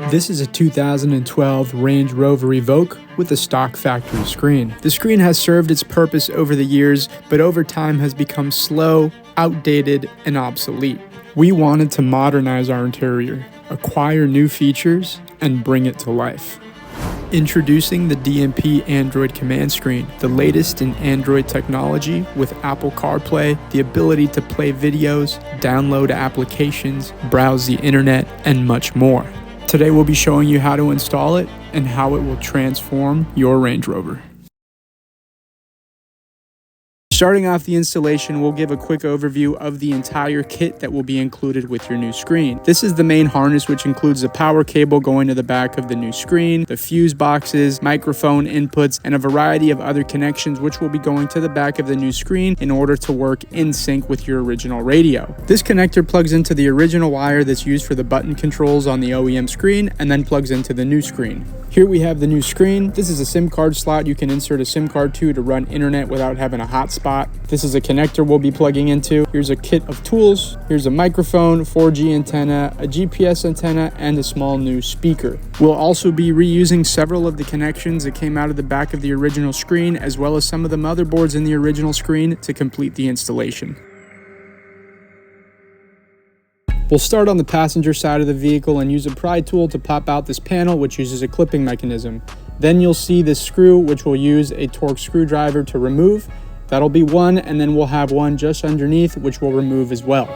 This is a 2012 Range Rover Evoque with a stock factory screen. The screen has served its purpose over the years, but over time has become slow, outdated, and obsolete. We wanted to modernize our interior, acquire new features, and bring it to life. Introducing the DMP Android command screen, the latest in Android technology with Apple CarPlay, the ability to play videos, download applications, browse the internet, and much more. Today we'll be showing you how to install it and how it will transform your Range Rover. Starting off the installation, we'll give a quick overview of the entire kit that will be included with your new screen. This is the main harness, which includes the power cable going to the back of the new screen, the fuse boxes, microphone inputs, and a variety of other connections which will be going to the back of the new screen in order to work in sync with your original radio. This connector plugs into the original wire that's used for the button controls on the OEM screen and then plugs into the new screen. Here we have the new screen. This is a SIM card slot you can insert a SIM card to run internet without having a hotspot. This is a connector we'll be plugging into. Here's a kit of tools. Here's a microphone, 4G antenna, a GPS antenna, and a small new speaker. We'll also be reusing several of the connections that came out of the back of the original screen, as well as some of the motherboards in the original screen to complete the installation. We'll start on the passenger side of the vehicle and use a pry tool to pop out this panel, which uses a clipping mechanism. Then you'll see this screw, which we'll use a Torx screwdriver to remove. That'll be one, and then we'll have one just underneath, which we'll remove as well.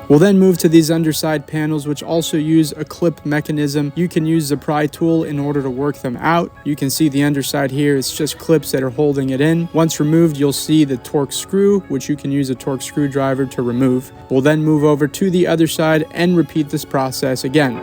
We'll then move to these underside panels, which also use a clip mechanism. You can use the pry tool in order to work them out. You can see the underside here, it's just clips that are holding it in. Once removed, you'll see the Torx screw, which you can use a Torx screwdriver to remove. We'll then move over to the other side and repeat this process again.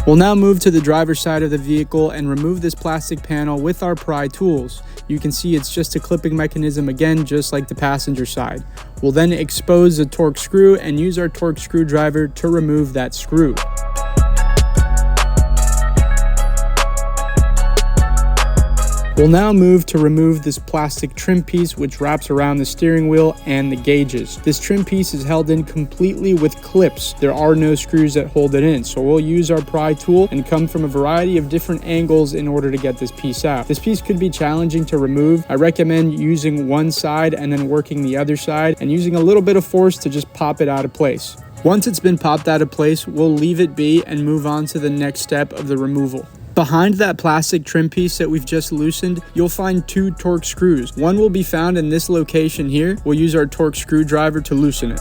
We'll now move to the driver's side of the vehicle and remove this plastic panel with our pry tools. You can see it's just a clipping mechanism again, just like the passenger side. We'll then expose the Torx screw and use our Torx screwdriver to remove that screw. We'll now move to remove this plastic trim piece which wraps around the steering wheel and the gauges. This trim piece is held in completely with clips. There are no screws that hold it in, so we'll use our pry tool and come from a variety of different angles in order to get this piece out. This piece could be challenging to remove. I recommend using one side and then working the other side and using a little bit of force to just pop it out of place. Once it's been popped out of place, we'll leave it be and move on to the next step of the removal. Behind that plastic trim piece that we've just loosened, you'll find two Torx screws. One will be found in this location here. We'll use our Torx screwdriver to loosen it.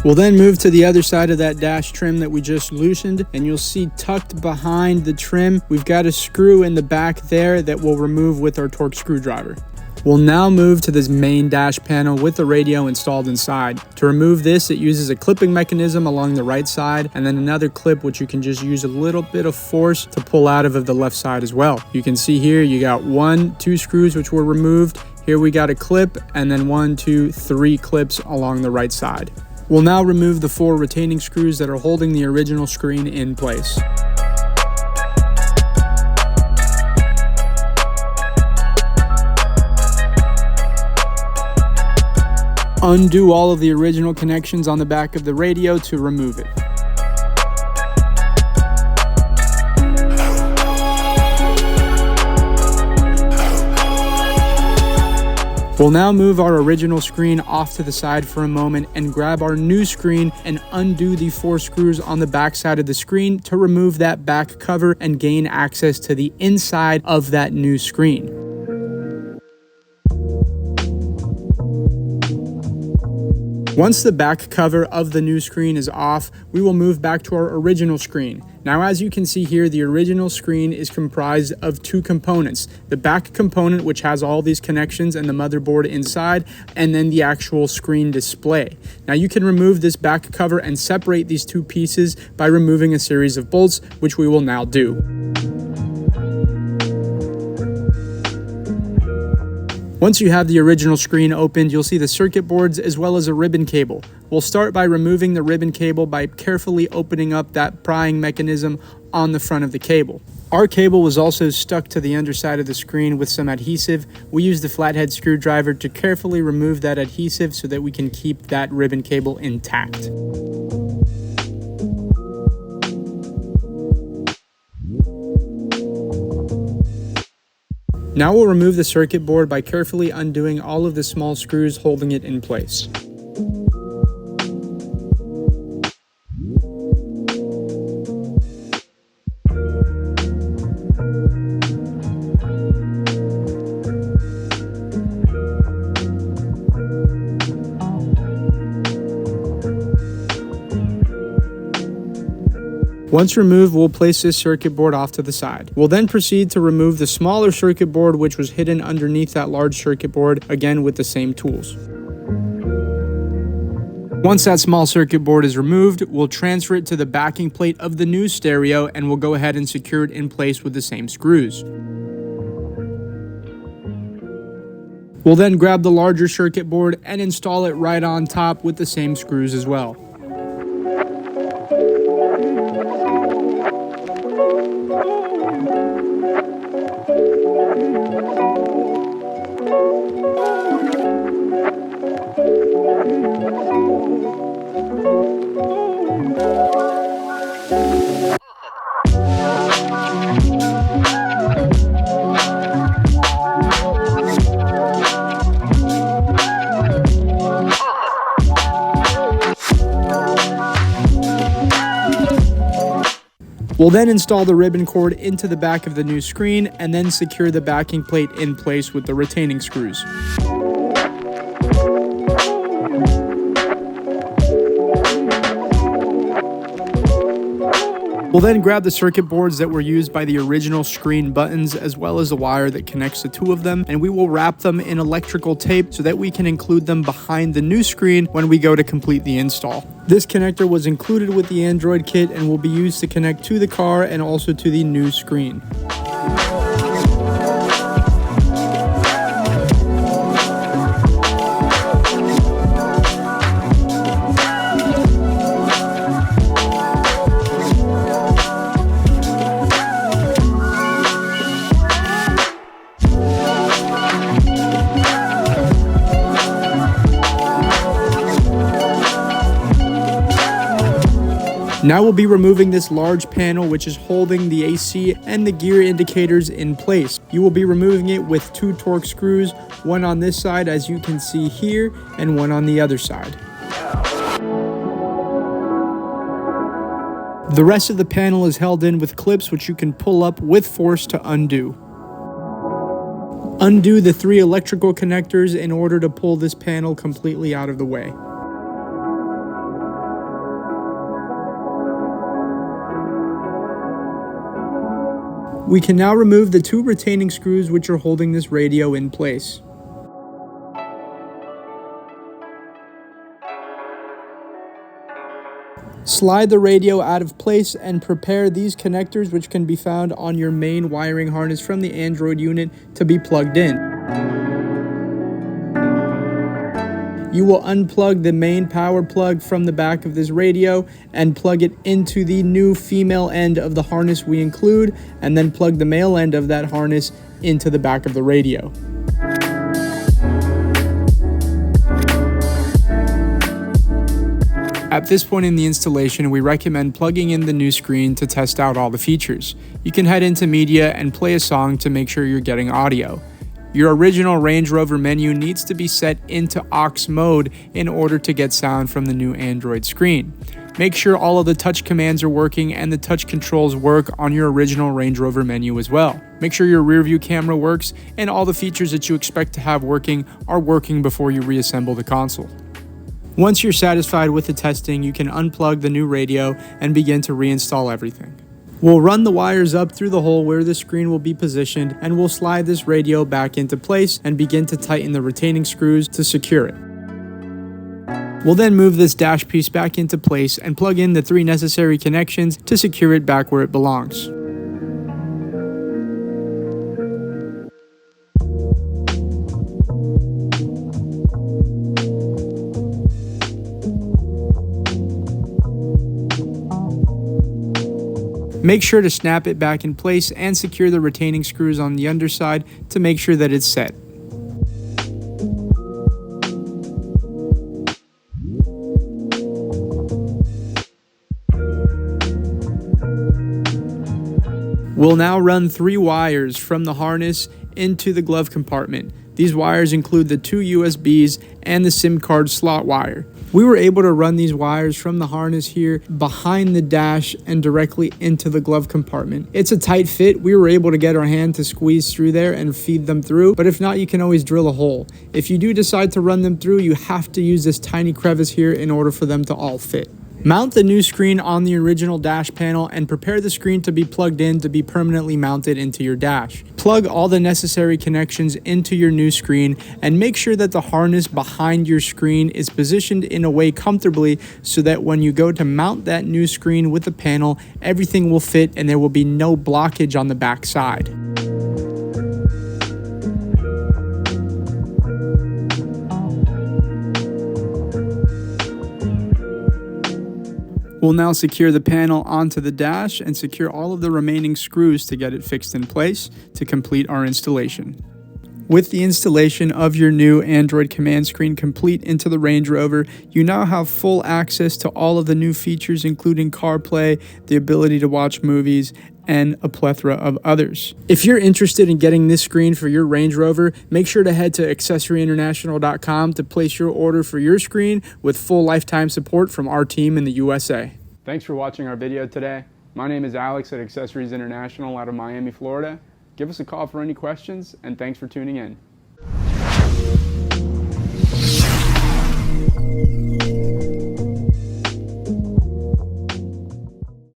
We'll then move to the other side of that dash trim that we just loosened, and you'll see tucked behind the trim, we've got a screw in the back there that we'll remove with our Torx screwdriver. We'll now move to this main dash panel with the radio installed inside. To remove this, it uses a clipping mechanism along the right side and then another clip which you can just use a little bit of force to pull out of the left side as well. You can see here you got two screws which were removed. Here we got a clip and then 1, 2, 3 clips along the right side. We'll now remove the 4 retaining screws that are holding the original screen in place. Undo all of the original connections on the back of the radio to remove it. We'll now move our original screen off to the side for a moment and grab our new screen and undo the 4 screws on the back side of the screen to remove that back cover and gain access to the inside of that new screen. Once the back cover of the new screen is off, we will move back to our original screen. Now, as you can see here, the original screen is comprised of 2 components. The back component, which has all these connections and the motherboard inside, and then the actual screen display. Now, you can remove this back cover and separate these 2 pieces by removing a series of bolts, which we will now do. Once you have the original screen opened, you'll see the circuit boards as well as a ribbon cable. We'll start by removing the ribbon cable by carefully opening up that prying mechanism on the front of the cable. Our cable was also stuck to the underside of the screen with some adhesive. We used the flathead screwdriver to carefully remove that adhesive so that we can keep that ribbon cable intact. Now we'll remove the circuit board by carefully undoing all of the small screws holding it in place. Once removed, we'll place this circuit board off to the side. We'll then proceed to remove the smaller circuit board which was hidden underneath that large circuit board, again with the same tools. Once that small circuit board is removed, we'll transfer it to the backing plate of the new stereo and we'll go ahead and secure it in place with the same screws. We'll then grab the larger circuit board and install it right on top with the same screws as well. We'll then install the ribbon cord into the back of the new screen and then secure the backing plate in place with the retaining screws. We'll then grab the circuit boards that were used by the original screen buttons as well as the wire that connects the two of them, and we will wrap them in electrical tape so that we can include them behind the new screen when we go to complete the install. This connector was included with the Android kit and will be used to connect to the car and also to the new screen. Now we'll be removing this large panel which is holding the AC and the gear indicators in place. You will be removing it with 2 Torx screws, one on this side as you can see here, and one on the other side. The rest of the panel is held in with clips which you can pull up with force to undo. Undo the 3 electrical connectors in order to pull this panel completely out of the way. We can now remove the 2 retaining screws which are holding this radio in place. Slide the radio out of place and prepare these connectors which can be found on your main wiring harness from the Android unit to be plugged in. You will unplug the main power plug from the back of this radio and plug it into the new female end of the harness we include, and then plug the male end of that harness into the back of the radio. At this point in the installation, we recommend plugging in the new screen to test out all the features. You can head into media and play a song to make sure you're getting audio. Your original Range Rover menu needs to be set into aux mode in order to get sound from the new Android screen. Make sure all of the touch commands are working and the touch controls work on your original Range Rover menu as well. Make sure your rear view camera works and all the features that you expect to have working are working before you reassemble the console. Once you're satisfied with the testing, you can unplug the new radio and begin to reinstall everything. We'll run the wires up through the hole where the screen will be positioned, and we'll slide this radio back into place and begin to tighten the retaining screws to secure it. We'll then move this dash piece back into place and plug in the 3 necessary connections to secure it back where it belongs. Make sure to snap it back in place and secure the retaining screws on the underside to make sure that it's set. We'll now run 3 wires from the harness into the glove compartment. These wires include the 2 USBs and the SIM card slot wire. We were able to run these wires from the harness here behind the dash and directly into the glove compartment. It's a tight fit. We were able to get our hand to squeeze through there and feed them through, but if not, you can always drill a hole. If you do decide to run them through, you have to use this tiny crevice here in order for them to all fit. Mount the new screen on the original dash panel and prepare the screen to be plugged in to be permanently mounted into your dash. Plug all the necessary connections into your new screen and make sure that the harness behind your screen is positioned in a way comfortably so that when you go to mount that new screen with the panel, everything will fit and there will be no blockage on the back side. We'll now secure the panel onto the dash and secure all of the remaining screws to get it fixed in place to complete our installation. With the installation of your new Android command screen complete into the Range Rover, you now have full access to all of the new features including CarPlay, the ability to watch movies, and a plethora of others. If you're interested in getting this screen for your Range Rover, make sure to head to accessoryinternational.com to place your order for your screen with full lifetime support from our team in the USA. Thanks for watching our video today. My name is Alex at Accessories International out of Miami, Florida. Give us a call for any questions, and thanks for tuning in.